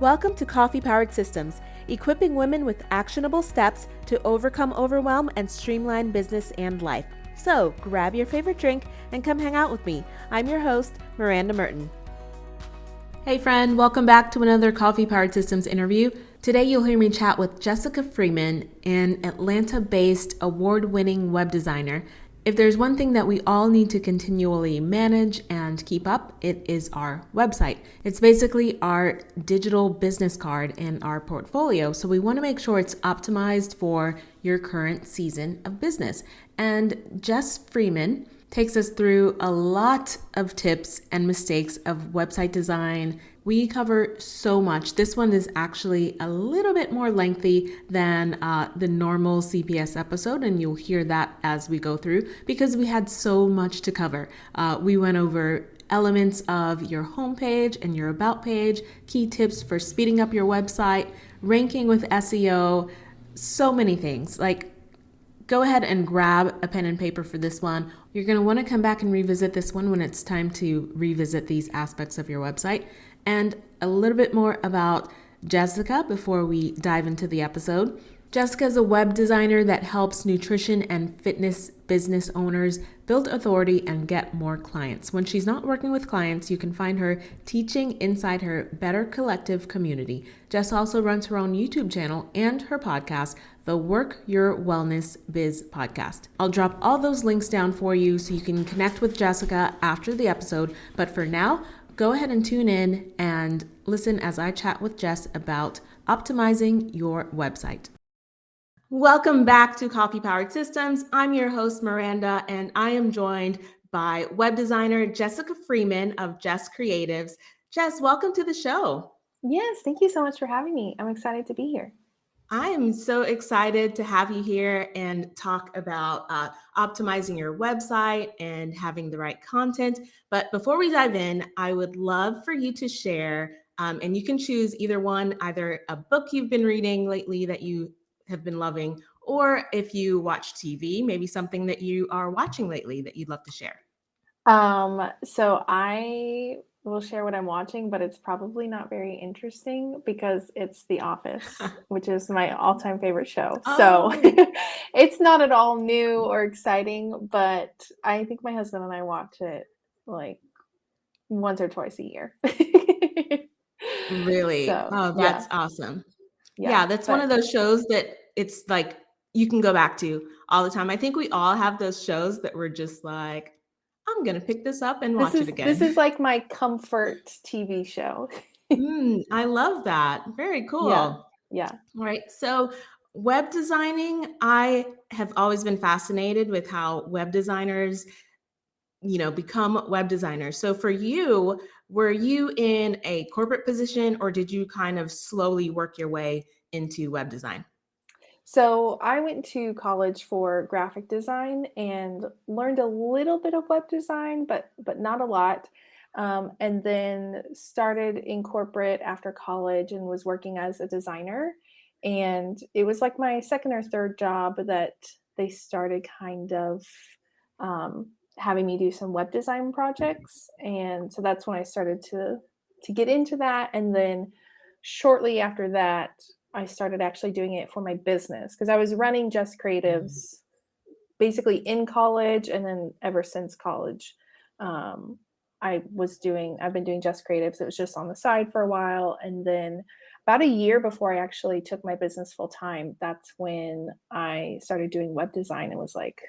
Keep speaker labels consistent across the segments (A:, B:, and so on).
A: Welcome to Coffee Powered Systems, equipping women with actionable steps to overcome overwhelm and streamline business and life. So grab your favorite drink and come hang out with me. I'm your host, Miranda Merton. Hey friend, welcome back to another Coffee Powered Systems interview. Today you'll hear me chat with Jessica Freeman, an Atlanta-based award-winning web designer. If there's one thing that we all need to continually manage and keep up, it is our website. It's basically our digital business card in our portfolio, so we want to make sure it's optimized for your current season of business. And Jess Freeman takes us through a lot of tips and mistakes of website design. We cover so much. This one is actually a little bit more lengthy than the normal CPS episode, and you'll hear that as we go through because we had so much to cover. We went over elements of your homepage and your about page, key tips for speeding up your website, ranking with SEO, so many things. Go ahead and grab a pen and paper for this one. You're going to want to come back and revisit this one when it's time to revisit these aspects of your website. And a little bit more about Jessica before we dive into the episode. Jessica is a web designer that helps nutrition and fitness business owners build authority and get more clients. When she's not working with clients, you can find her teaching inside her Better Collective community. Jess also runs her own YouTube channel and her podcast, the Work Your Wellness Biz podcast. I'll drop all those links down for you so you can connect with Jessica after the episode. But for now, go ahead and tune in and listen as I chat with Jess about optimizing your website. Welcome back to Coffee Powered Systems. I'm your host, Miranda, and I am joined by web designer Jessica Freeman of Jess Creatives. Jess, welcome to the show.
B: Yes, thank you so much for having me. I'm excited to be here.
A: I am so excited to have you here and talk about optimizing your website and having the right content. But before we dive in, I would love for you to share, and you can choose either one, either a book you've been reading lately that you have been loving, or if you watch TV, maybe something that you are watching lately that you'd love to share.
B: So I will share what I'm watching, but it's probably not very interesting because it's The Office, which is my all-time favorite show. So it's not at all new or exciting, but I think my husband and I watch it like once or twice a year.
A: Really?
B: So,
A: That's awesome.
B: yeah,
A: That's one of those shows that it's like you can go back to all the time. I think we all have those shows that we're just like, I'm going to pick this up and watch it again.
B: This is like my comfort TV show.
A: I love that. Very cool.
B: Yeah.
A: All right. So web designing, I have always been fascinated with how web designers, become web designers. So for you, were you in a corporate position or did you kind of slowly work your way into web design?
B: So I went to college for graphic design and learned a little bit of web design, but not a lot. And then started in corporate after college and was working as a designer. And it was like my second or third job that they started kind of having me do some web design projects. And so that's when I started to get into that. And then shortly after that, I started actually doing it for my business because I was running Jess Creatives basically in college, and then ever since college, I've been doing Jess Creatives. It was just on the side for a while, and then about a year before I actually took my business full time, that's when I started doing web design and was like,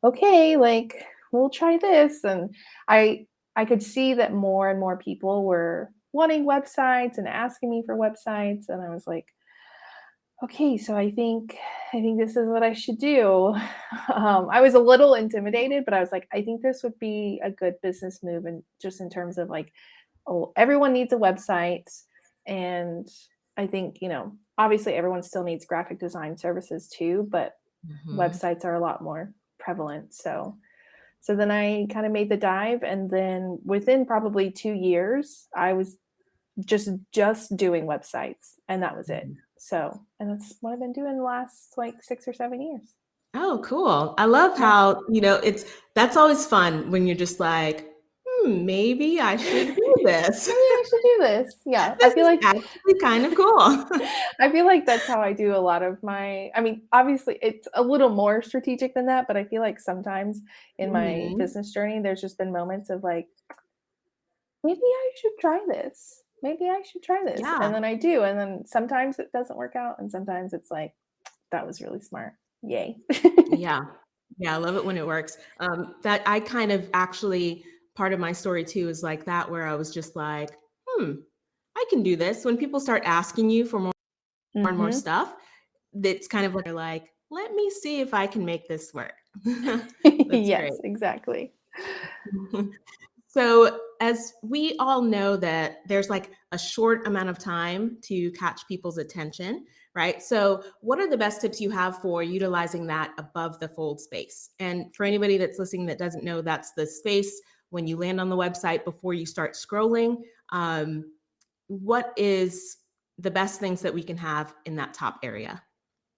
B: okay, like we'll try this, and I could see that more and more people were wanting websites and asking me for websites, and I was like, okay, so I think this is what I should do. I was a little intimidated, but I was like, I think this would be a good business move, and just in terms of like, everyone needs a website, and I think obviously everyone still needs graphic design services too, but websites are a lot more prevalent. So then I kind of made the dive, and then within probably 2 years, I was just doing websites, and that was it. So, and that's what I've been doing the last like 6 or 7 years.
A: Oh, cool. I love how, that's always fun when you're just like, maybe I should do this.
B: Maybe I should do this. Yeah, I
A: This
B: feel
A: is
B: like
A: actually kind of cool.
B: I feel like that's how I do a lot of I mean, obviously it's a little more strategic than that, but I feel like sometimes in my
A: Mhm.
B: business journey, there's just been moments of like, maybe I should try this. Maybe I should try this. And
A: Yeah.
B: then I do. And then sometimes it doesn't work out. And sometimes it's like, that was really smart. Yay.
A: Yeah. Yeah, I love it when it works. That I kind of actually part of my story too is like that where I was just like, I can do this. When people start asking you for more and more
B: Hmm.
A: stuff, that's kind of like, let me see if I can make this work. That's great.
B: Yes, exactly.
A: So, as we all know that there's like a short amount of time to catch people's attention, right? So, what are the best tips you have for utilizing that above the fold space? And for anybody that's listening that doesn't know, that's the space when you land on the website before you start scrolling. What is the best things that we can have in that top area?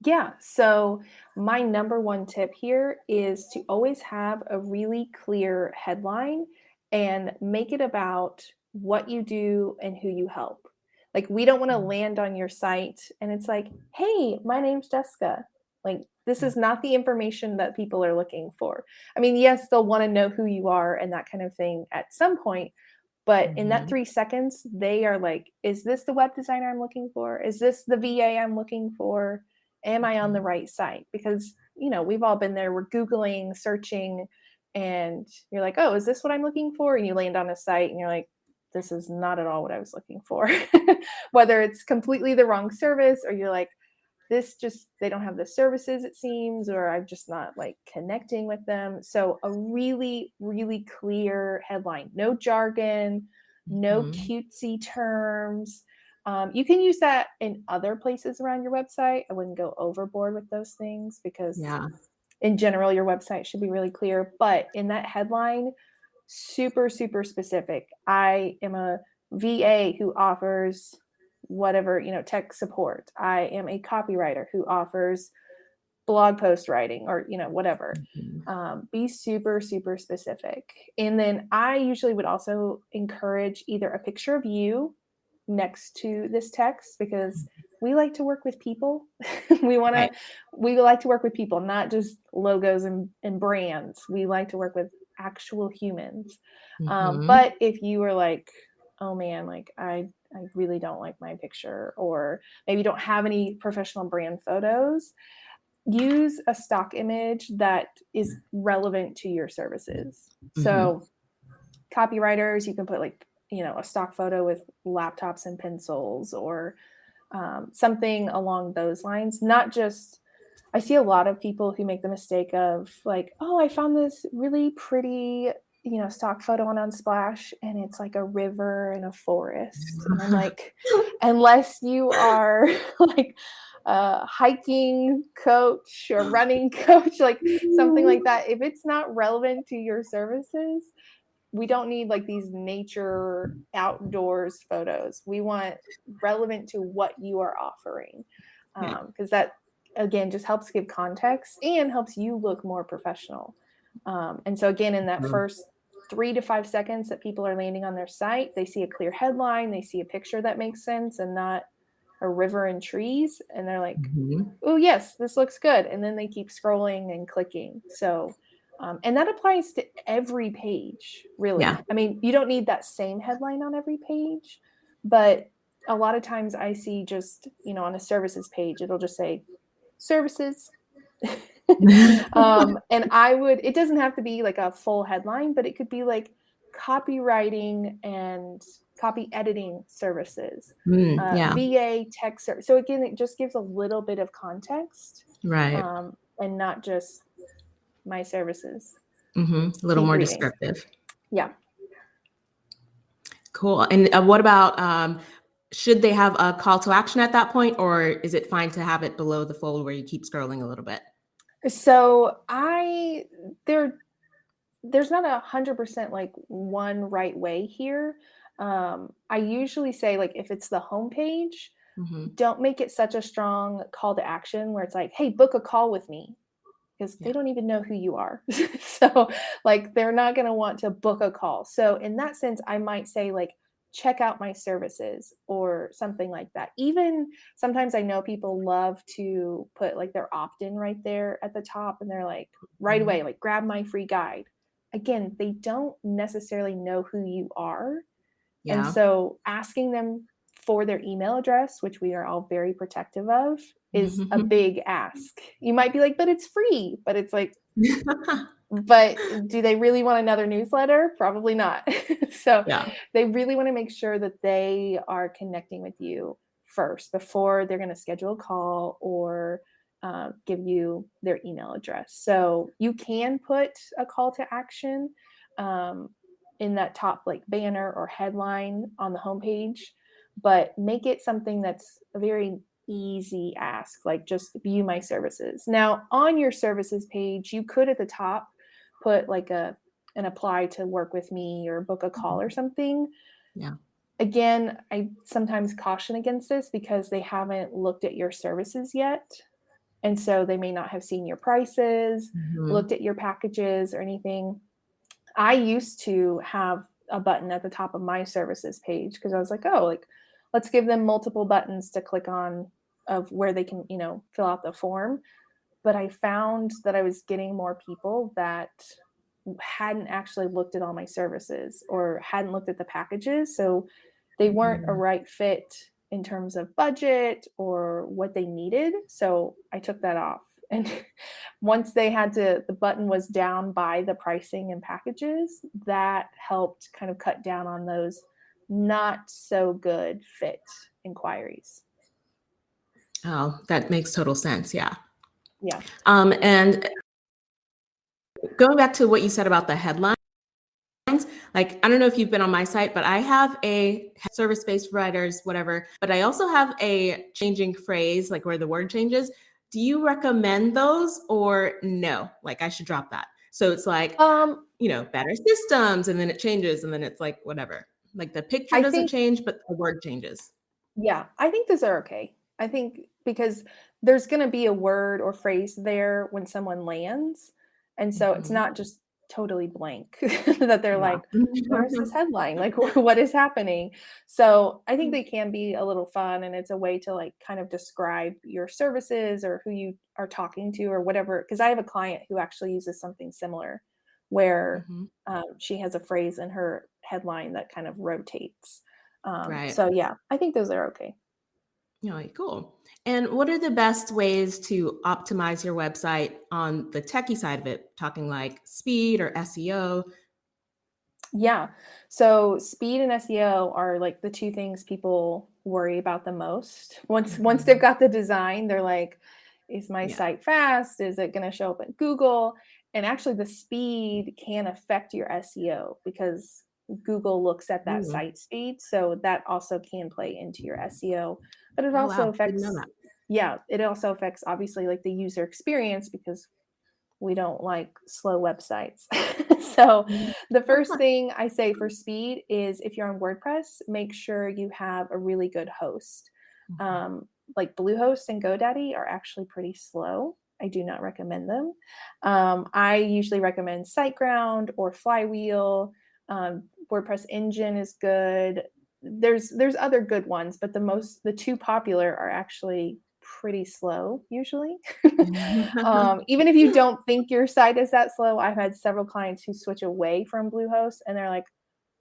B: Yeah. So, my number one tip here is to always have a really clear headline and make it about what you do and who you help. Like, we don't want to
A: Mm,
B: land on your site and it's like, hey, my name's Jessica. Like, this
A: yeah.
B: is not the information that people are looking for. I mean, yes, they'll want to know who you are and that kind of thing at some point. But in that
A: Mhm,
B: 3 seconds, they are like, is this the web designer I'm looking for? Is this the VA I'm looking for? Am I on the
A: mhm,
B: right site? Because, we've all been there. We're Googling, searching, and you're like, oh, is this what I'm looking for? And you land on a site and you're like, this is not at all what I was looking for. Whether it's completely the wrong service or you're like, this just they don't have the services it seems, or I'm just not like connecting with them. So a really really clear headline, no jargon, no
A: mhm.
B: cutesy terms. You can use that in other places around your website. I wouldn't go overboard with those things because
A: Yeah.
B: in general your website should be really clear, but in that headline, super super specific. I am a VA who offers whatever, tech support. I am a copywriter who offers blog post writing or, whatever.
A: Mhm,
B: Be super super specific. And then I usually would also encourage either a picture of you next to this text because we like to work with people. we want to
A: right.
B: we like to work with people, not just logos and brands. We like to work with actual humans.
A: Mhm,
B: But if you were like, oh man, like I really don't like my picture, or maybe you don't have any professional brand photos, use a stock image that is relevant to your services.
A: mhm.
B: So copywriters, you can put like, a stock photo with laptops and pencils, or something along those lines. Not just, I see a lot of people who make the mistake of like, oh, I found this really pretty, stock photo on Unsplash, and it's like a river and a forest. And I'm like, unless you are like a hiking coach or running coach, like something like that, if it's not relevant to your services, we don't need like these nature outdoors photos. We want relevant to what you are offering,
A: Yeah.
B: because that again just helps give context and helps you look more professional. And so again, in that
A: Mm,
B: first 3 to 5 seconds that people are landing on their site, they see a clear headline, they see a picture that makes sense and not a river and trees, and they're like,
A: mhm.
B: oh yes, this looks good, and then they keep scrolling and clicking. So and that applies to every page,
A: Yeah.
B: really. I mean, you don't need that same headline on every page, but a lot of times I see just, on a services page, it'll just say services. And it doesn't have to be like a full headline, but it could be like copywriting and copy editing services,
A: Yeah.
B: VA tech service. So again, it just gives a little bit of context,
A: Right.
B: and not just my services.
A: A little
B: Keep
A: more
B: reading.
A: descriptive.
B: Yeah.
A: Cool. And what about should they have a call to action at that point, or is it fine to have it below the fold where you keep scrolling a little bit?
B: So there's not 100% like one right way here. I usually say like if it's the homepage,
A: Hmm.
B: don't make it such a strong call to action where it's like, hey, book a call with me, because they
A: Yeah.
B: don't even know who you are. So like they're not going to want to book a call. So in that sense, I might say like check out my services or something like that. Even sometimes I know people love to put like their opt-in right there at the top, and they're like right
C: Mhm.
B: away, like grab my free guide. Again, they don't necessarily know who you are. And
C: Yeah.
B: so asking them for their email address, which we are all very protective of, is a big ask. You might be like, but it's free. But it's like, but do they really want another newsletter? Probably not. So
C: Yeah.
B: they really want to make sure that they are connecting with you first before they're going to schedule a call or give you their email address. So you can put a call to action um, in that top like banner or headline on the homepage, but make it something that's a very easy ask, like just view my services. Now, on your services page, you could at the top put like an apply to work with me or book a call or something.
C: Yeah.
B: Again, I sometimes caution against this because they haven't looked at your services yet. And so they may not have seen your prices,
C: Mhm.
B: looked at your packages or anything. I used to have a button at the top of my services page because I was like, oh, like let's give them multiple buttons to click on of where they can, fill out the form. But I found that I was getting more people that hadn't actually looked at all my services or hadn't looked at the packages. So they weren't a
C: Mhm.
B: right fit in terms of budget or what they needed. So I took that off. And once the button was down by the pricing and packages, that helped kind of cut down on those not so good fit inquiries.
C: Oh, that makes total sense. Yeah.
B: Yeah.
C: And going back to what you said about the headlines, like, I don't know if you've been on my site, but I have a service-based providers, whatever, but I also have a changing phrase, like where the word changes. Do you recommend those or no? Like I should drop that. So it's like,
B: Um,
C: better systems, and then it changes, and then it's like, whatever. Like the picture
B: I
C: doesn't
B: think
C: change, but the word changes.
B: Yeah, I think those are okay. I think because there's going to be a word or phrase there when someone lands. And so it's
C: Mhm.
B: not just totally blank that they're
C: Yeah.
B: like, where's this headline? Like, what is happening? So I think
C: Mm.
B: they can be a little fun, and it's a way to like kind of describe your services or who you are talking to or whatever. Because I have a client who actually uses something similar where
C: Mhm.
B: she has a phrase in her headline that kind of rotates.
C: Right.
B: So yeah, I think those are okay.
C: Like, cool. And what are the best ways to optimize your website on the techie side of it? Talking like speed or SEO?
B: Yeah. So speed and SEO are like the two things people worry about the most. Once they've
C: Mhm.
B: got the design, they're like, is my
C: Yeah.
B: site fast? Is it going to show up at Google? And actually the speed can affect your SEO because Google looks at that
C: Ooh.
B: site speed. So that also can play into your SEO. But it
C: Oh,
B: also
C: wow. Didn't know
B: affects,
C: that.
B: yeah, it also affects obviously like the user experience because we don't like slow websites. So
C: Mhm.
B: the first thing I say for speed is if you're on WordPress, make sure you have a really good host.
C: Mhm.
B: Um, like Bluehost and GoDaddy are actually pretty slow. I do not recommend them. I usually recommend SiteGround or Flywheel. WordPress Engine is good. There's other good ones, but the two popular are actually pretty slow usually. Even if you don't think your site is that slow, I've had several clients who switch away from Bluehost and they're like,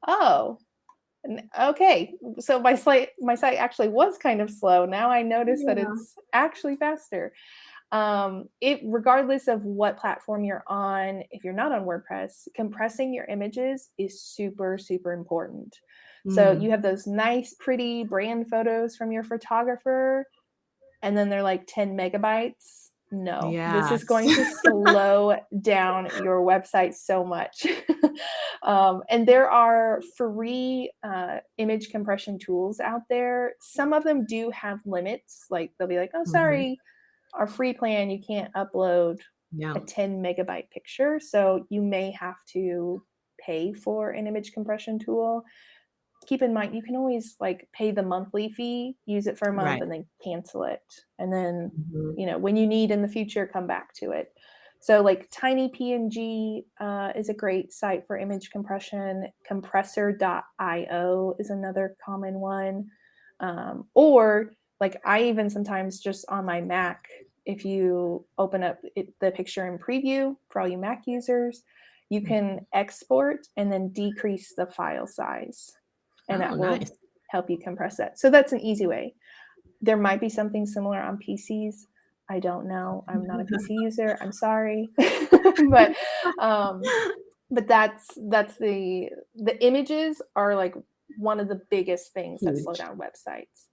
B: "Oh, okay, so my site actually was kind of slow. Now I notice that
C: Yeah.
B: it's actually faster." It regardless of what platform you're on, if you're not on WordPress, compressing your images is super, super important. So you
C: Mm.
B: have those nice, pretty brand photos from your photographer, and then they're like 10 megabytes. No, this is
C: Yes.
B: going to slow down your website so much. And there are free image compression tools out there. Some of them do have limits. Like they'll be like, oh,
C: Mhm.
B: sorry, our free plan, you can't upload
C: Yeah.
B: a 10 megabyte picture. So you may have to pay for an image compression tool. Keep in mind, you can always like pay the monthly fee, use it for a month,
C: Right.
B: and then cancel it. And then,
C: Mhm.
B: when you need in the future, come back to it. So like Tiny PNG is a great site for image compression. Compressor.io is another common one. Or like I even sometimes just on my Mac, if you open up the picture in preview for all you Mac users, you can export and then decrease the file size. And that will
C: nice.
B: help you compress that. So that's an easy way. There might be something similar on PCs. I don't know. I'm not a PC user. I'm sorry. but that's the images are like one of the biggest things that slow down websites.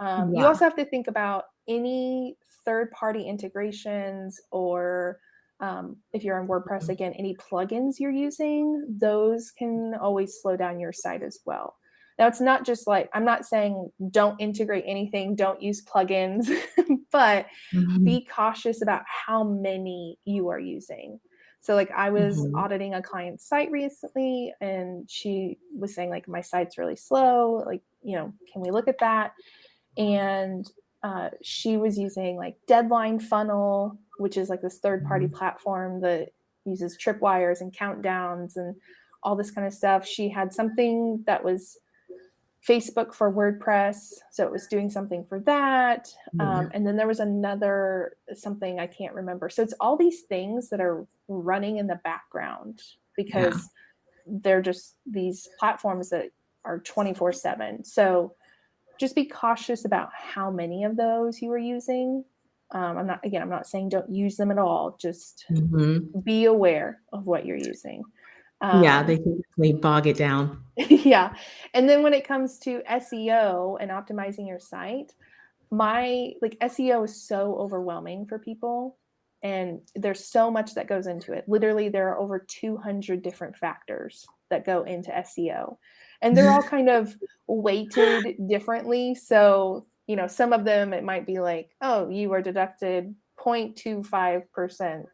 B: You also have to think about any third-party integrations or if you're on WordPress, again, any plugins you're using, those can always slow down your site as well. Now, it's not just like, I'm not saying don't integrate anything, don't use plugins, but be cautious about how many you are using. So like I was auditing a client's site recently and she was saying like, my site's really slow. Like, can we look at that? And she was using like Deadline Funnel, which is like this third-party platform that uses tripwires and countdowns and all this kind of stuff. She had something that was Facebook for WordPress, so it was doing something for that. And then there was another something I can't remember. So it's all these things that are running in the background because they're just these platforms that are 24/7. So just be cautious about how many of those you are using. I'm not saying don't use them at all. Just be aware of what you're using.
C: They can definitely bog it down.
B: Yeah. And then when it comes to SEO and optimizing your site, SEO is so overwhelming for people. And there's so much that goes into it. Literally, there are over 200 different factors that go into SEO. And they're all kind of weighted differently. So, some of them, it might be like, oh, you are deducted 0.25%,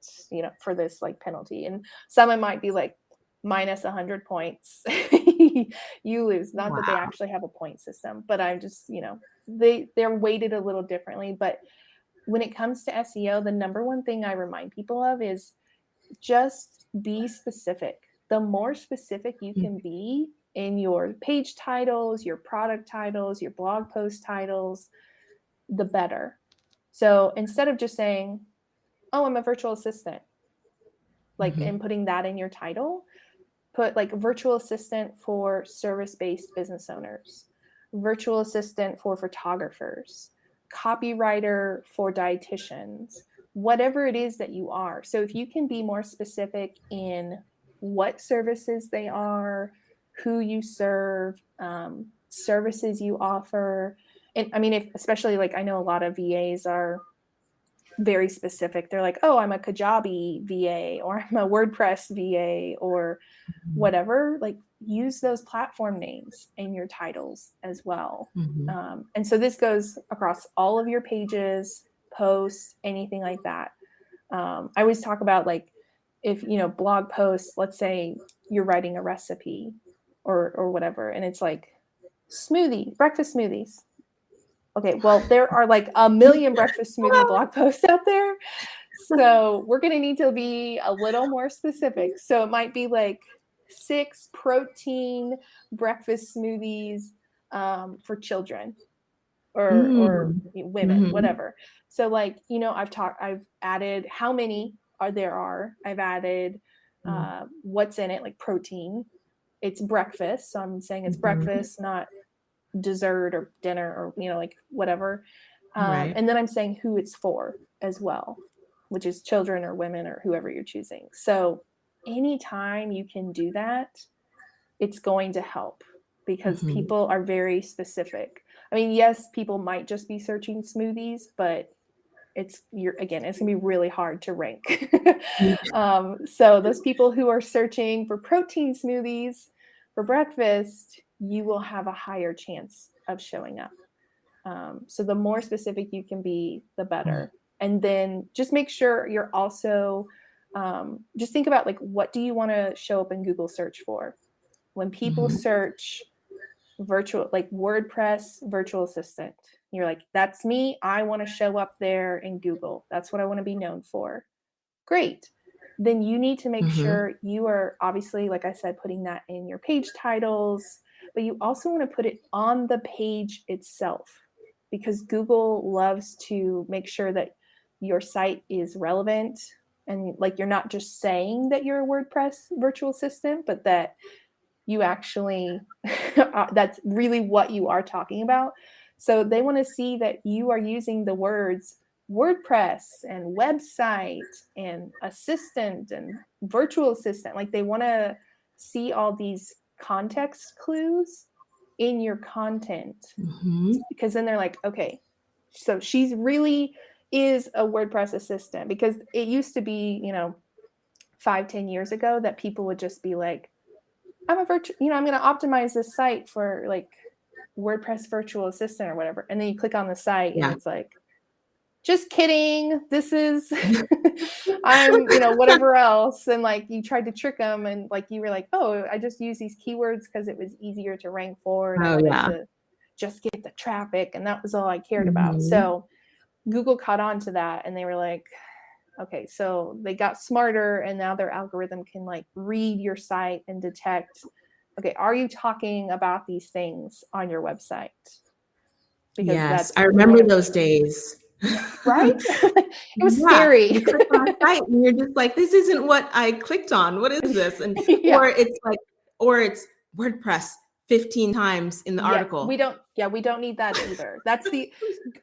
B: for this like penalty. And some it might be like minus 100 points. You lose. Not that they actually have a point system, but I'm just, they're weighted a little differently. But when it comes to SEO, the number one thing I remind people of is just be specific. The more specific you can be in your page titles, your product titles, your blog post titles, the better. So instead of just saying, oh, I'm a virtual assistant, and putting that in your title, put like virtual assistant for service-based business owners, virtual assistant for photographers, copywriter for dietitians, whatever it is that you are. So if you can be more specific in what services they are, who you serve, services you offer. And I mean, especially like I know a lot of VAs are very specific. They're like, oh, I'm a Kajabi VA or I'm a WordPress VA or whatever. Like use those platform names in your titles as well. And so this goes across all of your pages, posts, anything like that. I always talk about like if, blog posts, let's say you're writing a recipe or whatever, and it's like breakfast smoothies. Okay, well, there are like a million breakfast smoothie blog posts out there. So we're going to need to be a little more specific. So it might be like 6 protein breakfast smoothies for children or women, whatever. So like, I've added how many there are. I've added what's in it, like protein. It's breakfast. So I'm saying it's breakfast, not dessert or dinner or like whatever, and then I'm saying who it's for as well, which is children or women or whoever you're choosing. So anytime you can do that, it's going to help because people are very specific. I mean, yes, people might just be searching smoothies, but it's gonna be really hard to rank. So those people who are searching for protein smoothies for breakfast, you will have a higher chance of showing up. So the more specific you can be, the better. And then just make sure you're also, just think about like, what do you want to show up in Google search for? When people search virtual, like WordPress virtual assistant, you're like, that's me. I want to show up there in Google. That's what I want to be known for. Great. then you need to make
C: Mhm.
B: sure you are obviously, like I said, putting that in your page titles, but you also want to put it on the page itself, because Google loves to make sure that your site is relevant, and like you're not just saying that you're a WordPress virtual assistant, but that you actually that's really what you are talking about. So they want to see that you are using the words WordPress and website and assistant and virtual assistant. Like they want to see all these context clues in your content,
C: Mhm.
B: because then they're like, okay, so she's really is a WordPress assistant. Because it used to be, 5-10 years ago, that people would just be like, I'm a virtual, I'm going to optimize this site for like WordPress virtual assistant or whatever. And then you click on the site and
C: Yeah.
B: it's like, just kidding. This is, I'm, whatever else. And like you tried to trick them, and like you were like, oh, I just use these keywords because it was easier to rank for. And I
C: Oh,
B: wanted
C: yeah.
B: to just get the traffic. And that was all I cared about.
C: Mhm.
B: So Google caught on to that, and they were like, okay, so they got smarter, and now their algorithm can like read your site and detect, okay, are you talking about these things on your website? Because
C: Yes,
B: that's
C: I remember those days.
B: right? It was
C: Yeah,
B: scary.
C: you click on a site and you're just like, this isn't what I clicked on. What is this? And
B: Yeah.
C: or it's WordPress 15 times in the article.
B: We don't need that either.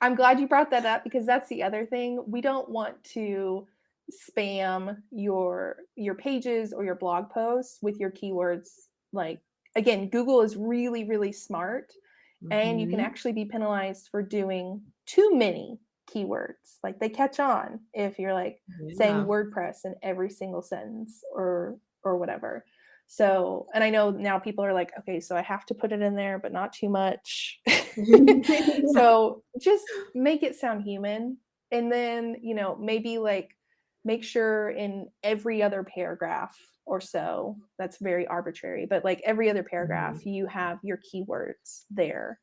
B: I'm glad you brought that up, because that's the other thing. We don't want to spam your pages or your blog posts with your keywords. Like, again, Google is really, really smart, and you can
C: Mhm.
B: actually be penalized for doing too many keywords. Like they catch on if you're like saying
C: Yeah.
B: WordPress in every single sentence or whatever. So, and I know now people are like, okay, so I have to put it in there, but not too much. So just make it sound human. And then, maybe like make sure in every other paragraph or so, that's very arbitrary, but like every other paragraph, you have your keywords there,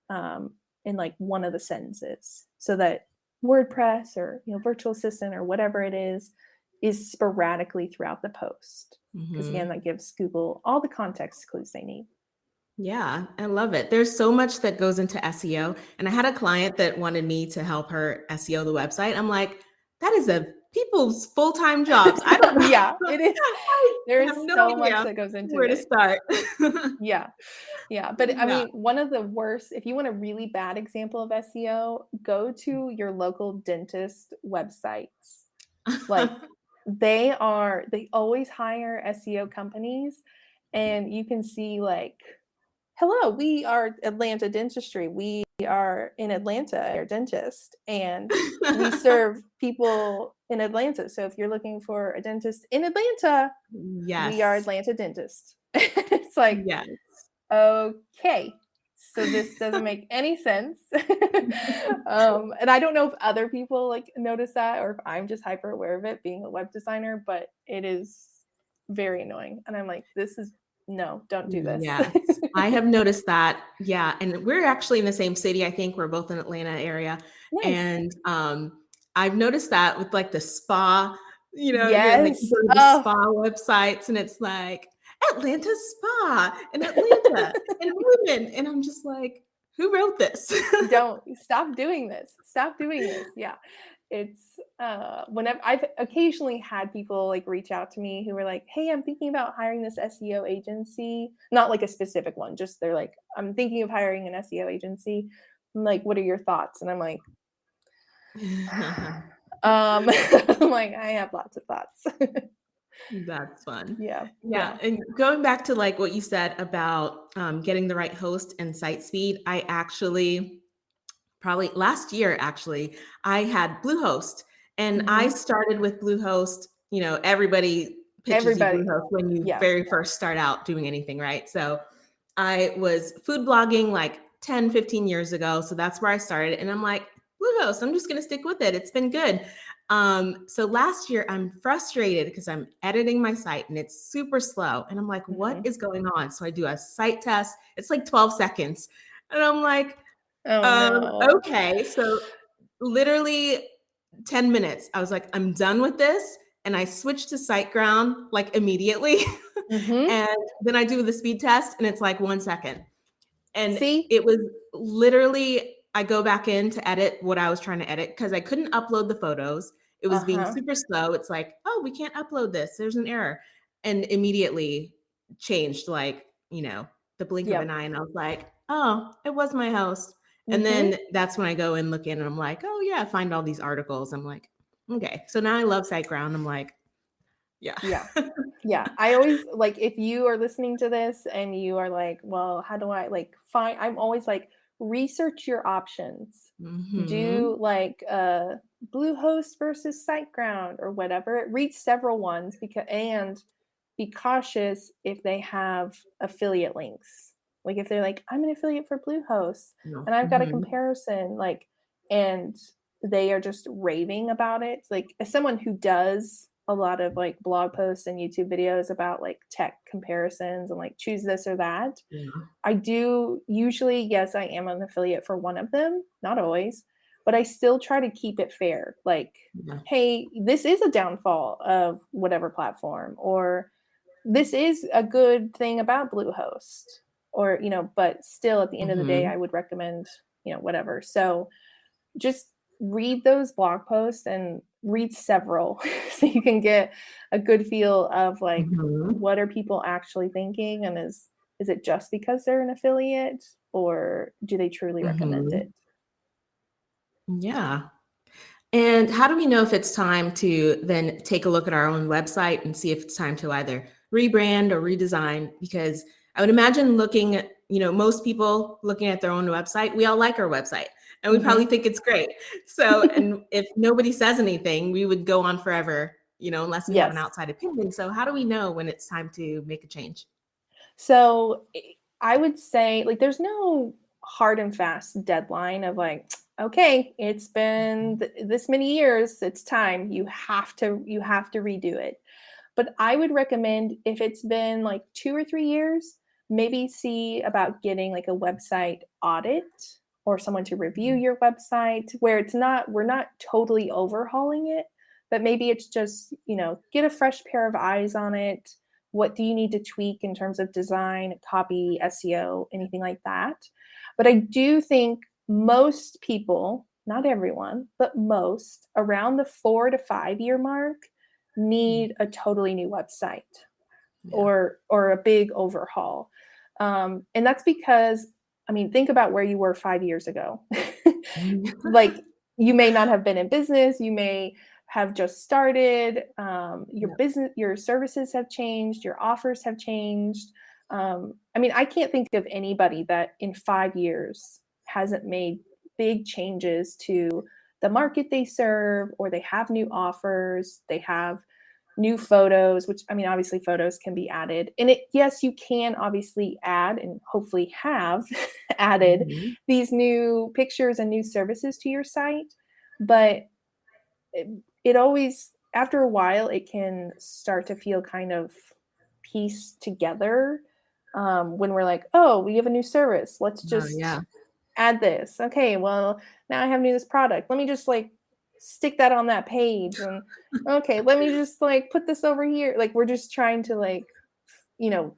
B: in like one of the sentences, so that WordPress or, virtual assistant or whatever it is sporadically throughout the post. Because again,
C: Mhm.
B: that gives Google all the context clues they need.
C: Yeah, I love it. There's so much that goes into SEO. And I had a client that wanted me to help her SEO the website. I'm like, that is a people's full-time jobs. I don't know.
B: Yeah, it is.
C: I
B: There's
C: have no
B: so much
C: idea
B: that goes into
C: where to
B: it.
C: start.
B: Yeah. Yeah. But I
C: Yeah.
B: mean, one of the worst, if you want a really bad example of SEO, go to your local dentist websites. Like they always hire SEO companies, and you can see like, hello, we are Atlanta Dentistry. We are in Atlanta, our dentist, and we serve people in Atlanta. So if you're looking for a dentist in Atlanta, we are
C: Yes.
B: Atlanta Dentist. It's like,
C: Yes.
B: okay, so this doesn't make any sense. And I don't know if other people like notice that, or if I'm just hyper aware of it being a web designer, but it is very annoying. And I'm like, no, don't do this.
C: Yes, I have noticed that. Yeah, and we're actually in the same city. I think we're both in Atlanta area,
B: Nice.
C: and I've noticed that with like the spa. You're like you
B: Yes.
C: go to the
B: Oh.
C: spa websites, and it's like Atlanta Spa and Atlanta and women, and I'm just like, who wrote this?
B: Don't stop doing this. Stop doing this. Yeah. It's whenever I've occasionally had people like reach out to me who were like, hey, I'm thinking about hiring this SEO agency. Not like a specific one, just they're like, I'm thinking of hiring an SEO agency. I'm like, what are your thoughts? And I'm like, I'm like, I have lots of thoughts.
C: That's fun.
B: Yeah.
C: Yeah. And going back to like what you said about getting the right host and site speed, I actually probably last year, actually, I had Bluehost and I started with Bluehost. Everybody pitches you
B: Everybody.
C: Bluehost when you
B: Yeah.
C: very first start out doing anything, right? So I was food blogging like 10, 15 years ago. So that's where I started. And I'm like, Bluehost, I'm just going to stick with it. It's been good. So last year I'm frustrated because I'm editing my site and it's super slow. And I'm like, what is going on? So I do a site test. It's like 12 seconds. And I'm like,
B: Oh no.
C: okay. So literally 10 minutes. I was like, I'm done with this. and I switch to SiteGround like immediately.
B: Mm-hmm.
C: And then I do the speed test and it's like 1 second. And
B: See?
C: it was literally, I go back in to edit what I was trying to edit because I couldn't upload the photos. It was being
B: Uh-huh.
C: super slow. It's like, oh, we can't upload this. There's an error. And immediately changed, like, the blink of an
B: Yep.
C: eye. And I was like, oh, it was my host. And
B: Mm-hmm.
C: then that's when I go and look in and I'm like, oh, yeah, find all these articles. I'm like, okay. So now I love SiteGround. I'm like, yeah.
B: Yeah. Yeah. I always like, if you are listening to this and you are like, well, how do I like find, I'm always like, research your options.
C: Mhm.
B: Do like Bluehost versus SiteGround or whatever. Read several ones and be cautious if they have affiliate links. Like if they're like, I'm an affiliate for Bluehost
C: No.
B: and I've got a
C: Mhm.
B: comparison, like, and they are just raving about it. Like as someone who does a lot of like blog posts and YouTube videos about like tech comparisons and like choose this or that,
C: Yeah.
B: I do usually, yes, I am an affiliate for one of them, not always, but I still try to keep it fair. Like,
C: Yeah.
B: hey, this is a downfall of whatever platform, or this is a good thing about Bluehost, or, but still at the end of the day, I
C: Mhm.
B: would recommend, whatever. So just read those blog posts and read several so you can get a good feel of like
C: Mhm.
B: what are people actually thinking, and is it just because they're an affiliate, or do they truly recommend
C: Mhm.
B: it?
C: Yeah. And how do we know if it's time to then take a look at our own website and see if it's time to either rebrand or redesign? Because I would imagine looking at, most people looking at their own website, we all like our website and we probably
B: Mm-hmm.
C: think it's great. So, and if nobody says anything, we would go on forever, unless we have an
B: Yes.
C: outside opinion. So how do we know when it's time to make a change?
B: So I would say like there's no hard and fast deadline of like, okay, it's been this many years, it's time. You have to redo it. But I would recommend if it's been like 2 or 3 years, maybe see about getting like a website audit or someone to review your website where we're not totally overhauling it, but maybe it's just, get a fresh pair of eyes on it. What do you need to tweak in terms of design, copy, SEO, anything like that? But I do think most people, not everyone, but most around the 4 to 5 year mark need a totally new website
C: Yeah.
B: or a big overhaul. And that's because, I mean, think about where you were 5 years ago. Like you may not have been in business, you may have just started. Your
C: Yeah.
B: business, your services have changed, your offers have changed. I mean, I can't think of anybody that in 5 years hasn't made big changes to the market they serve, or they have new offers, they have new photos, which I mean, obviously photos can be added. And yes, you can obviously add and hopefully have added
C: Mhm.
B: these new pictures and new services to your site. But it always, after a while, it can start to feel kind of pieced together when we're like, oh, we have a new service. Let's
C: Oh, yeah.
B: just add this. Okay, well, now I have this product. Let me just like stick that on that page. And okay, let me just like put this over here. Like we're just trying to like,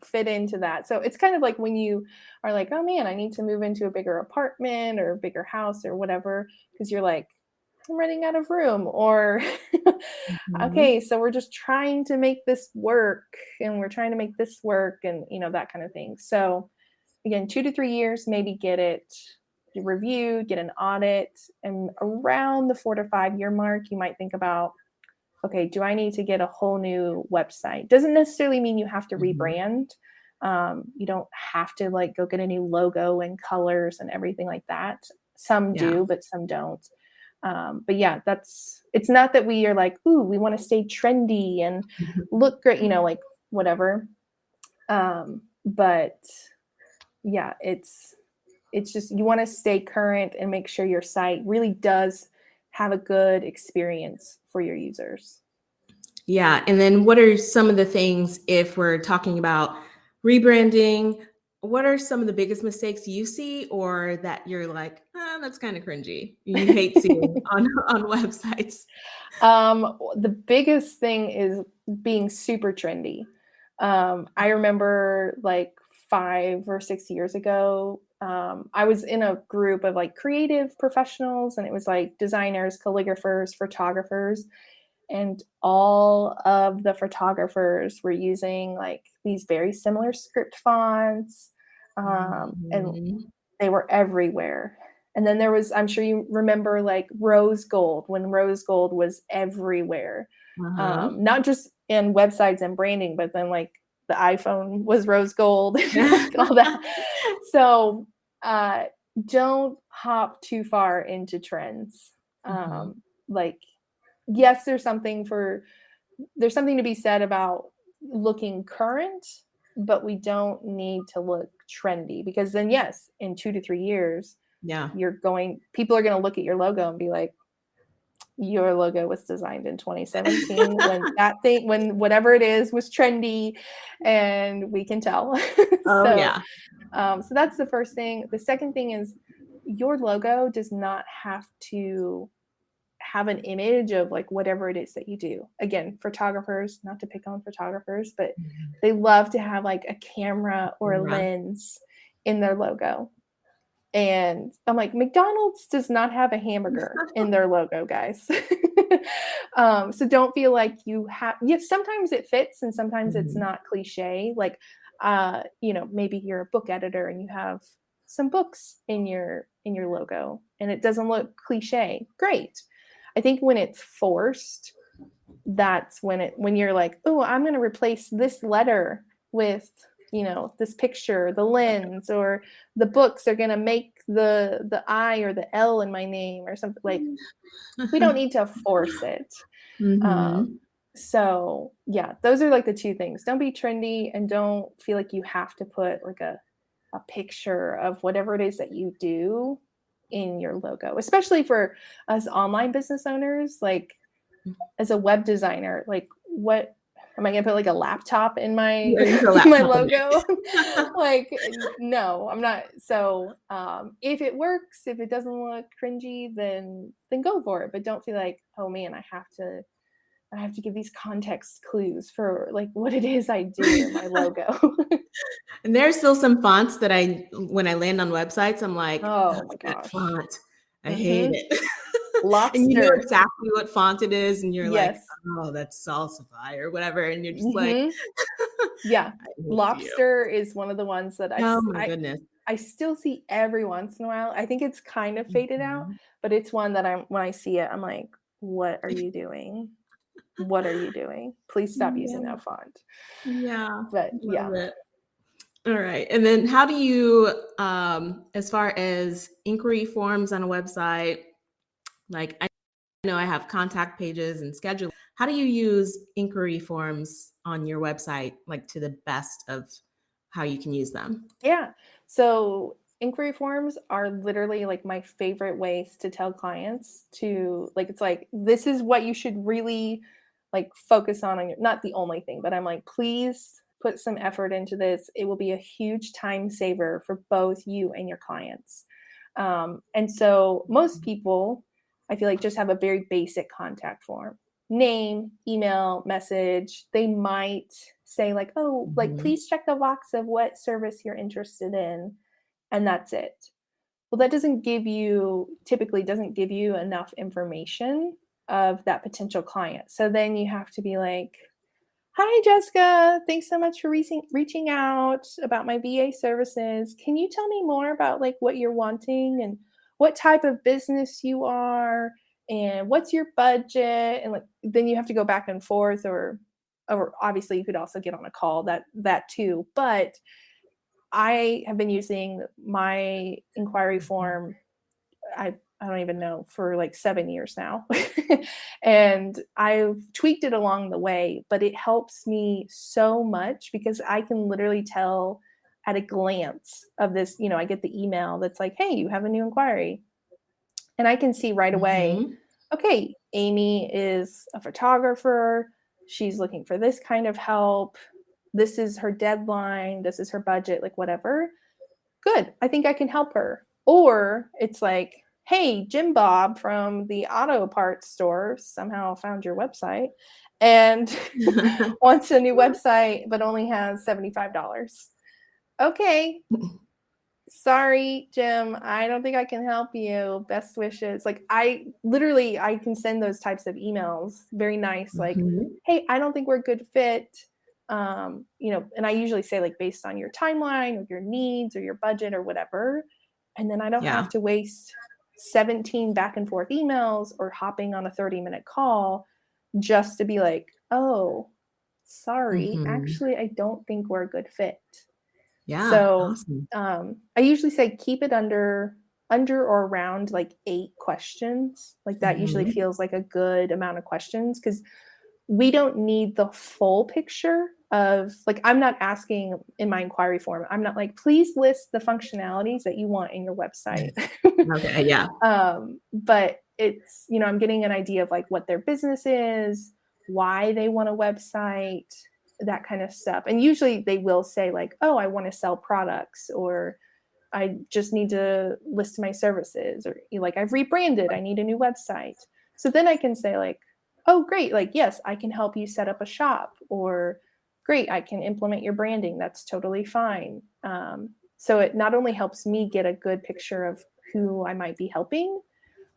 B: fit into that. So it's kind of like when you are like, oh man, I need to move into a bigger apartment or a bigger house or whatever, because you're like, I'm running out of room. Or,
C: Mhm.
B: okay, so we're just trying to make this work and we're trying to make this work and, that kind of thing. So, again, 2 to 3 years, maybe get it review, get an audit, and around the 4 to 5 year mark, you might think about, okay, do I need to get a whole new website? Doesn't necessarily mean you have to
C: Mhm.
B: rebrand. You don't have to like go get a new logo and colors and everything like that. Some
C: Yeah.
B: do, but some don't. But yeah, it's not that we are like, ooh, we want to stay trendy and look great, like whatever. But yeah, it's just you want to stay current and make sure your site really does have a good experience for your users.
C: Yeah. And then what are some of the things if we're talking about rebranding? what are some of the biggest mistakes you see, or that you're like, that's kind of cringy, you hate seeing on websites?
B: The biggest thing is being super trendy. I remember like 5 or 6 years ago, I was in a group of like creative professionals, and it was like designers, calligraphers, photographers, and all of the photographers were using like these very similar script fonts, and
C: Mhm.
B: they were everywhere. And then there was, I'm sure you remember, like rose gold, when rose gold was everywhere.
C: Uh-huh.
B: Not just in websites and branding, but then like the iPhone was rose gold, like all that. So uh, don't hop too far into trends.
C: Mhm.
B: Like, yes, there's something to be said about looking current, but we don't need to look trendy, because then yes, in 2 to 3 years,
C: Yeah.
B: people are going to look at your logo and be like, your logo was designed in 2017 when whatever it is was trendy, and we can tell.
C: Oh
B: so
C: yeah.
B: so that's the first thing. The second thing is, your logo does not have to have an image of like whatever it is that you do. Again, photographers, not to pick on photographers, but
C: Mhm.
B: they love to have like a camera or a
C: Camera.
B: lens in their logo. And I'm like, McDonald's does not have a hamburger in their logo, guys. So don't feel like you have, yes, sometimes it fits and sometimes it's
C: Mhm.
B: not cliche. Like, maybe you're a book editor and you have some books in your logo and it doesn't look cliche. Great. I think when it's forced, that's when you're like, oh, I'm going to replace this letter with, this picture, the lens, or the books are going to make the I or the L in my name or something. Like, we don't need to force it. Um,
C: Mhm.
B: so yeah, those are like the two things. Don't be trendy, and don't feel like you have to put like a picture of whatever it is that you do in your logo, especially for us online business owners. Like, as a web designer, like, what am I going to put, like a laptop in my
C: Yeah, you put a
B: my
C: laptop in
B: logo?
C: there.
B: Like, no, I'm not. So if it works, if it doesn't look cringy, then go for it, but don't feel like, oh man, I have to give these context clues for like what it is I do in my logo.
C: And there's still some fonts that when I land on websites, I'm like,
B: Oh
C: "Ugh,
B: my
C: that
B: gosh.
C: font. I hate
B: Hmm.
C: it." And you know
B: Lobster.
C: exactly what font it is, and you're like,
B: Yes.
C: "Oh, that's Salsify," or whatever, and you're just like,
B: Hmm. Yeah.
C: "I hate you."
B: Lobster is one of the ones that
C: Oh my goodness.
B: I still see every once in a while. I think it's kind of faded out,
C: Mhm.
B: but it's one that when I see it, I'm like, what are you doing? What are you doing? Please stop using
C: Yeah,
B: that font.
C: yeah,
B: But
C: love
B: yeah.
C: it. All right, and then how do you, as far as inquiry forms on a website, like I know I have contact pages and schedule. How do you use inquiry forms on your website, like to the best of how you can use them?
B: Yeah. So inquiry forms are literally like my favorite ways to tell clients to, like, it's like, this is what you should really like focus on your, not the only thing, but I'm like, please put some effort into this. It will be a huge time saver for both you and your clients. And so most people, I feel like, just have a very basic contact form: name, email, message. They might say like, oh, like,
C: Mhm.
B: please check the box of what service you're interested in, and that's it. Well, that typically doesn't give you enough information of that potential client. So then you have to be like, hi, Jessica. Thanks so much for reaching out about my VA services. Can you tell me more about like what you're wanting and what type of business you are and what's your budget? And like, then you have to go back and forth, or obviously you could also get on a call, that too. But I have been using my inquiry form, I don't even know, for like 7 years now. And I've tweaked it along the way, but it helps me so much because I can literally tell at a glance of this. I get the email that's like, hey, you have a new inquiry. And I can see right away,
C: Mhm.
B: okay, Amy is a photographer. She's looking for this kind of help. this is her deadline, this is her budget, like whatever. Good. I think I can help her. Or it's like, hey, Jim Bob from the auto parts store somehow found your website and wants a new website, but only has $75. Okay. Sorry, Jim. I don't think I can help you. Best wishes. Like I can send those types of emails. Very nice. Like, hey, I don't think we're a good fit. And I usually say like based on your timeline or your needs or your budget or whatever. And then I don't have to waste 17 back and forth emails or hopping on a 30-minute call just to be like, oh, sorry. Actually, I don't think we're a good fit.
C: Yeah.
B: So
C: awesome.
B: I usually say keep it under or around like 8 questions. Like that usually feels like a good amount of questions because we don't need the full picture of like, I'm not asking in my inquiry form. I'm not like, please list the functionalities that you want in your website.
C: Okay. Yeah.
B: But it's, I'm getting an idea of like what their business is, why they want a website, that kind of stuff. And usually they will say like, oh, I want to sell products, or I just need to list my services, or like I've rebranded, I need a new website. So then I can say like, oh, great. Like, yes, I can help you set up a shop, or great, I can implement your branding. That's totally fine. So it not only helps me get a good picture of who I might be helping,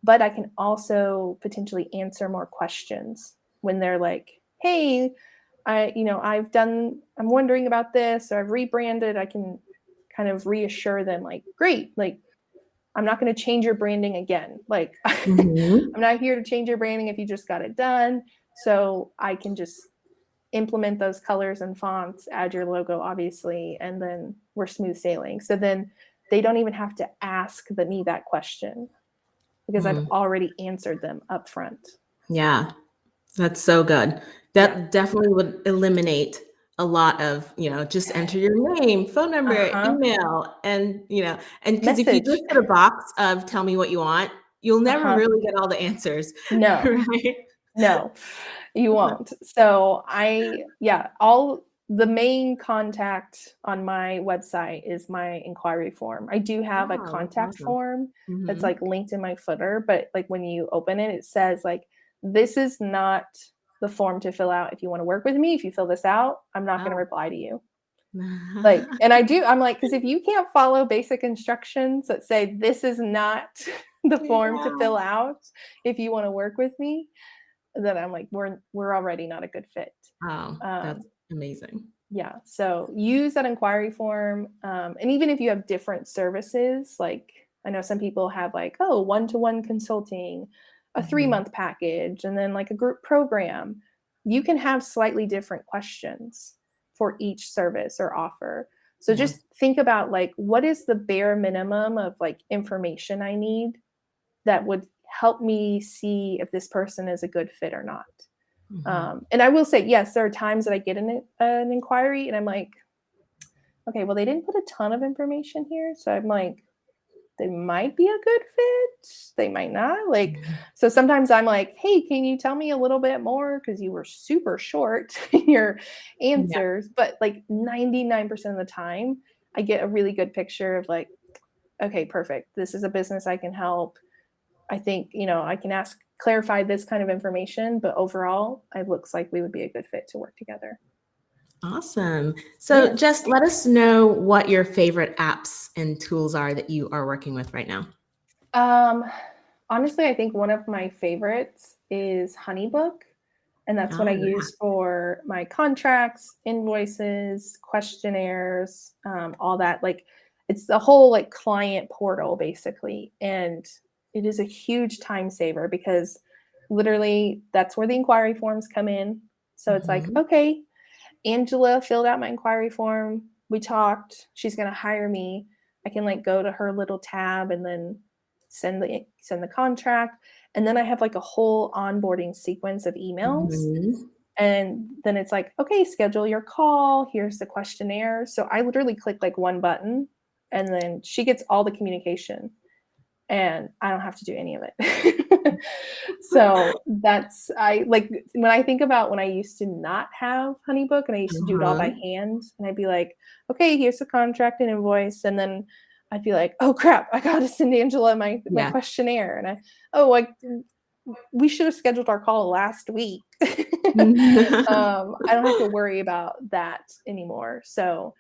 B: but I can also potentially answer more questions when they're like, hey, I'm wondering about this, or I've rebranded. I can kind of reassure them like, great, like I'm not going to change your branding again. Like I'm not here to change your branding if you just got it done. So I can just implement those colors and fonts, add your logo, obviously, and then we're smooth sailing. So then they don't even have to ask me that question because I've already answered them up front.
C: Yeah, that's so good. That definitely would eliminate a lot of, just enter your name, phone number, email, and, and because if you just put a box of tell me what you want, you'll never really get all the answers.
B: No,
C: right?
B: No, you won't. So the main contact on my website is my inquiry form. I do have a contact form that's like linked in my footer, but like when you open it, it says like, this is not the form to fill out if you want to work with me. If you fill this out, I'm not going to reply to you. Like, and I'm like, because if you can't follow basic instructions that say this is not the form to fill out if you want to work with me, then I'm like, we're already not a good fit.
C: Oh, that's amazing.
B: Yeah. So use that inquiry form. And even if you have different services, like I know some people have like, one-to-one consulting, a 3-month package, and then like a group program, you can have slightly different questions for each service or offer. So just think about like, what is the bare minimum of like information I need that would help me see if this person is a good fit or not. And I will say, yes, there are times that I get an inquiry and I'm like, okay, well, they didn't put a ton of information here. So I'm like, they might be a good fit. They might not. Like, so sometimes I'm like, hey, can you tell me a little bit more? Because you were super short in your answers. But like 99% of the time, I get a really good picture of like, okay, perfect. This is a business I can help. I think, I can clarify this kind of information, but overall, it looks like we would be a good fit to work together.
C: Awesome. So Jess, let us know what your favorite apps and tools are that you are working with right now.
B: Honestly, I think one of my favorites is HoneyBook. And that's what I use for my contracts, invoices, questionnaires, all that. Like it's the whole like client portal basically. And it is a huge time saver because literally that's where the inquiry forms come in. So it's like, okay, Angela filled out my inquiry form. We talked. She's going to hire me. I can like go to her little tab and then send the contract. And then I have like a whole onboarding sequence of emails. And then it's like, okay, schedule your call. Here's the questionnaire. So I literally click like one button and then she gets all the communication. and I don't have to do any of it. So I like when I think about when I used to not have HoneyBook and I used to do it all by hand, and I'd be like, okay, here's the contract and invoice. And then I'd be like, oh crap, I got to send Angela my questionnaire. And we should have scheduled our call last week. I don't have to worry about that anymore. So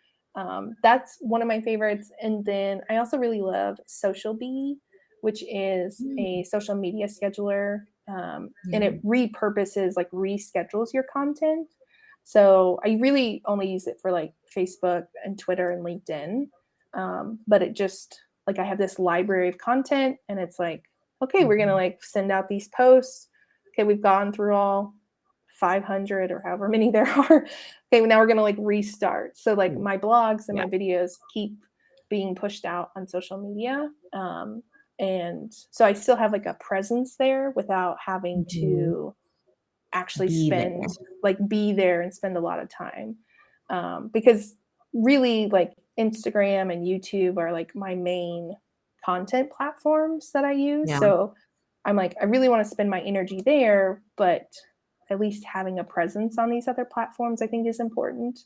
B: that's one of my favorites. And then I also really love Social Bee, which is a social media scheduler. And it repurposes, like reschedules your content. So I really only use it for like Facebook and Twitter and LinkedIn. But it just like, I have this library of content and it's like, okay, we're going to like send out these posts. Okay, we've gone through all 500 or however many there are. Okay, now we're going to like restart. So like my blogs and my videos keep being pushed out on social media. And so I still have like a presence there without having to actually be there and spend a lot of time. Because really like Instagram and YouTube are like my main content platforms that I use. Yeah. So I'm like, I really want to spend my energy there, but at least having a presence on these other platforms, I think is important.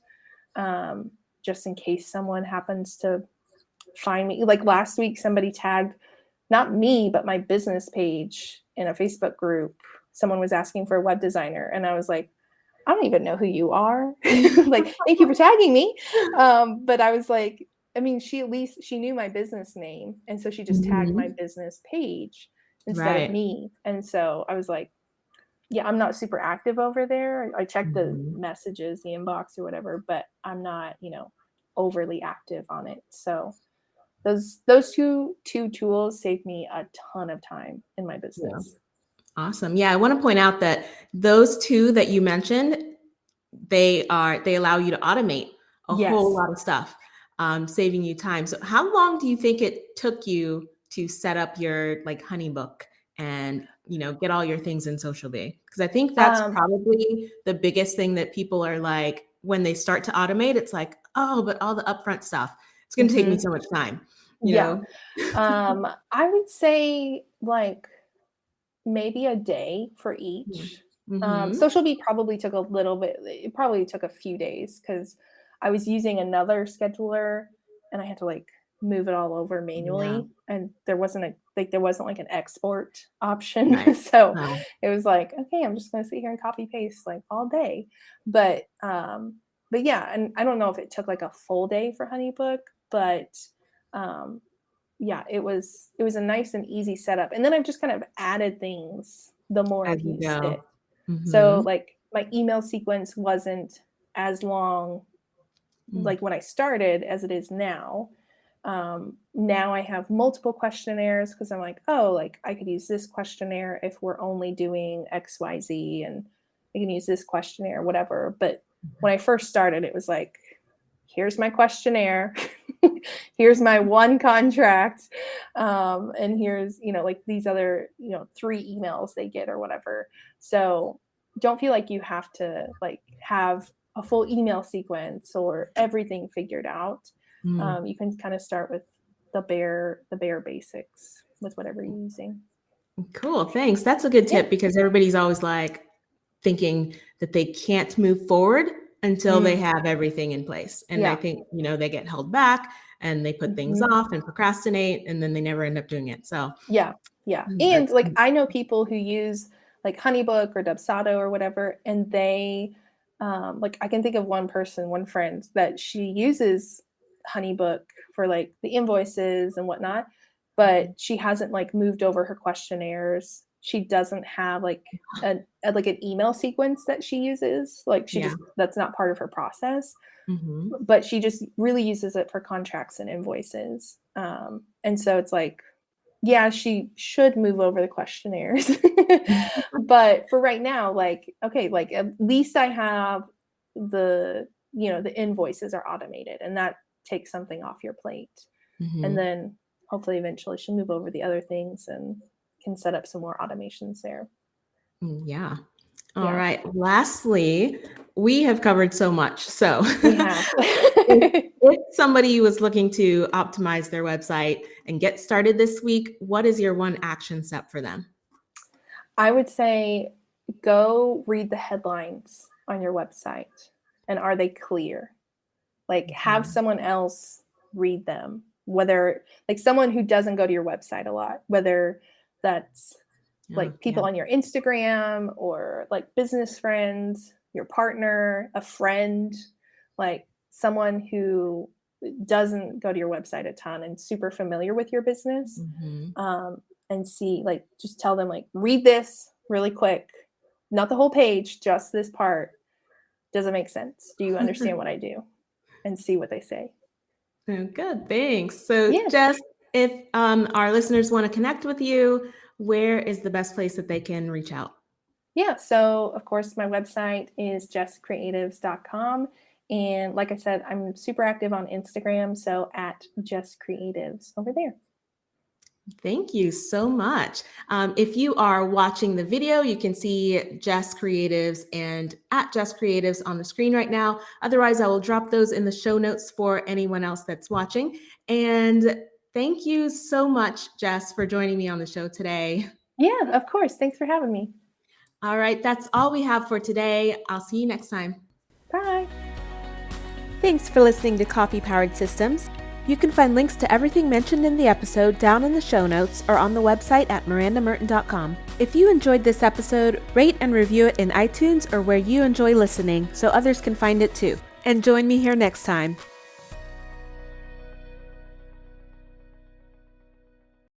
B: Just in case someone happens to find me. Like last week, somebody tagged, not me, but my business page in a Facebook group. Someone was asking for a web designer. And I was like, I don't even know who you are. Like, thank you for tagging me. But I was like, I mean, she knew my business name. And so she just tagged my business page instead of me. And so I was like, yeah, I'm not super active over there. I check the messages, the inbox or whatever, but I'm not, overly active on it. So those two tools save me a ton of time in my business.
C: Yeah. Awesome. Yeah, I want to point out that those two that you mentioned, they allow you to automate a whole lot of stuff, saving you time. So how long do you think it took you to set up your like HoneyBook and, get all your things in Social Bee? Because I think that's probably the biggest thing that people are like, when they start to automate, it's like, oh, but all the upfront stuff, it's going to take me so much time. You know?
B: I would say like maybe a day for each. Social Bee probably took a little bit. It probably took a few days because I was using another scheduler and I had to like move it all over manually, and there wasn't like an export option. Right. So it was like, okay, I'm just going to sit here and copy paste like all day. But yeah, and I don't know if it took like a full day for HoneyBook, but yeah, it was a nice and easy setup. And then I've just kind of added things the more I've used it. So like my email sequence wasn't as long like when I started as it is now. Now I have multiple questionnaires because I'm like, oh, like I could use this questionnaire if we're only doing XYZ, and I can use this questionnaire, whatever. But when I first started, it was like, here's my questionnaire. Here's my one contract. And here's, like these other, 3 emails they get or whatever. So don't feel like you have to like have a full email sequence or everything figured out. You can kind of start with the bare basics with whatever you're using.
C: Cool. Thanks. That's a good tip because everybody's always like thinking that they can't move forward until they have everything in place. And I think, they get held back and they put things off and procrastinate, and then they never end up doing it. So
B: yeah. And like, I know people who use like HoneyBook or Dubsado or whatever, and they like, I can think of one friend that she uses HoneyBook for like the invoices and whatnot, but she hasn't like moved over her questionnaires. She doesn't have like an email sequence that she uses. Like she just, that's not part of her process, but she just really uses it for contracts and invoices. And so it's like, yeah, she should move over the questionnaires, but for right now, like, okay, like at least I have the invoices are automated, and that takes something off your plate. And then hopefully eventually she'll move over the other things and can set up some more automations there.
C: Yeah. All right. Lastly, we have covered so much. So
B: We have.
C: if somebody was looking to optimize their website and get started this week, what is your one action step for them?
B: I would say go read the headlines on your website. And are they clear? Like have someone else read them, whether like someone who doesn't go to your website a lot, whether that's like people on your Instagram or like business friends, your partner, a friend, like someone who doesn't go to your website a ton and super familiar with your business. And see, like, just tell them, like, read this really quick, not the whole page, just this part. Does it make sense? Do you understand what I do? And see what they say.
C: Oh, good, thanks. So Jess, if our listeners want to connect with you, where is the best place that they can reach out?
B: Yeah, so of course, my website is jesscreatives.com. And like I said, I'm super active on Instagram, so at jesscreatives over there.
C: Thank you so much. If you are watching the video, you can see Jess Creatives and at Jess Creatives on the screen right now. Otherwise, I will drop those in the show notes for anyone else that's watching. And thank you so much, Jess, for joining me on the show today.
B: Yeah, of course. Thanks for having me.
C: All right, that's all we have for today. I'll see you next time.
B: Bye.
A: Thanks for listening to Coffee Powered Systems. You can find links to everything mentioned in the episode down in the show notes or on the website at mirandamerton.com. If you enjoyed this episode, rate and review it in iTunes or where you enjoy listening so others can find it too. And join me here next time.